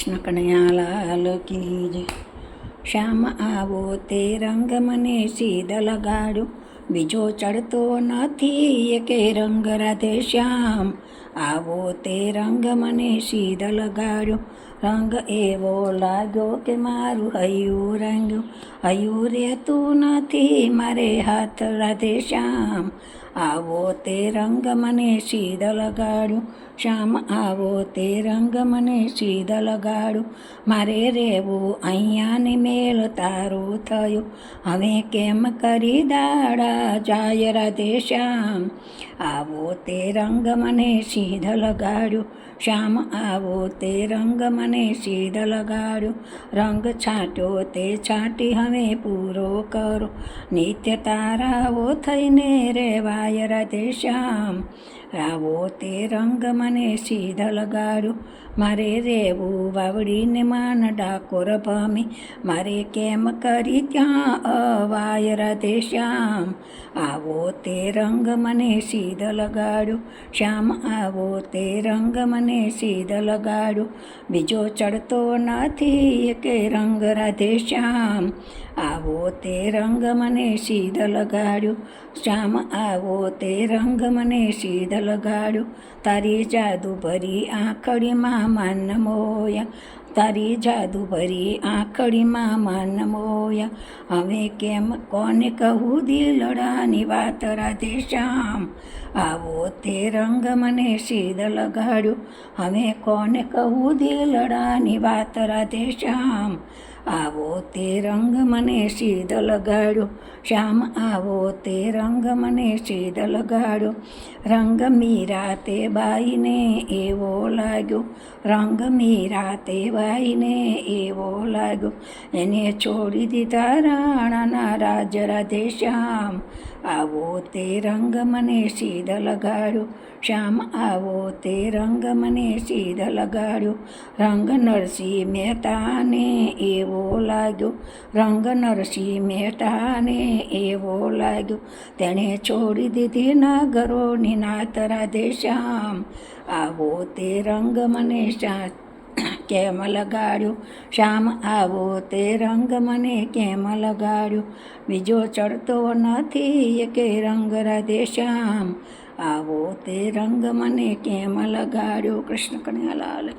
કૃષ્ણ કનૈયાલાલ કી જય. શ્યામ આવો તે રંગ મને સીધ લગાડ્યો, બીજો ચડતો નથી કે રંગ રાધે શ્યામ. આવો તે રંગ મને સીધ લગાડ્યો, રંગ એવો લાગ્યો કે મારું હૈયું રંગ્યું. હૈયું રહેતું નથી મારે હાથ રાધે શ્યામ. આવો તે રંગ મને સીધ લગાડ્યો, શ્યામ આવો તે રંગ મને સીધ લગાડ્યો. મારે રહેવું અહીંયાની મેલ તારું થયું, હવે કેમ કરી દાડા જાય રાધે શ્યામ. આવો તે રંગ મને સીધ લગાડ્યો, શ્યામ આવો તે રંગ મને સીધ લગાડ્યો. રંગ છાંટ્યો તે છાંટી હવે પૂરો કરો, નિત્ય તારાઓ થઈને રેવાય રાધે શ્યામ. આવો તે રંગ મને સીધ લગાડ્યો, મારે રહેવું વાવડીને માન ડાકોર ભમી, મારે કેમ કરી ત્યાં અવાય રાધે શ્યામ. આવો તે રંગ મને સીધ લગાડ્યો, શ્યામ આવો તે રંગ મને સીધ લગાડ્યો. બીજો ચડતો નથી કે રંગ રાધે શ્યામ. આવો તે રંગ મને સીધ લગાડ્યો, શ્યામ આવો તે રંગ મને સીધ લગાડ્યો. તારી જાદુ ભરી આંખડીમાં માન મોયા, તારી જાદુ ભરી આંખડીમાં માન મોયા. હવે કેમ કોને કહું દિલડાની વાત રાધે શ્યામ. આવો તે રંગ મને સીધ લગાડ્યો, હવે કોને કહું દિલડાની વાત રાધે શ્યામ. આવો તે રંગ મને સીધ લગાડ્યો, શ્યામ આવો તે રંગ મને સીધ લગાડ્યો. રંગ મીરા તે બાઈને એવો લાગ્યો, રંગ મીરા તે બાઈને એવો લાગ્યો. એને છોડી દીધા રાણાના રાજ રાધે શ્યામ. આવો તે રંગ મને સીધ લગાડ્યો, શ્યામ આવો તે રંગ મને સીધ લગાડ્યો. રંગ નરસિંહ મહેતાને એવો લાગ્યો, રંગ નરસિંહ મહેતાને એવો લાગ્યો. તેણે છોડી દીધી નાગરોની નાત રાધે શ્યામ. આવો તે રંગ મને કેમ લગાડ્યો, શ્યામ આવો તે રંગ મને કેમ લગાડ્યો. બીજો ચડતો નથી કે રંગ રાધે શ્યામ. આવો તે રંગ મને કેમ લગાડ્યો. કૃષ્ણ કનૈયાલાલ.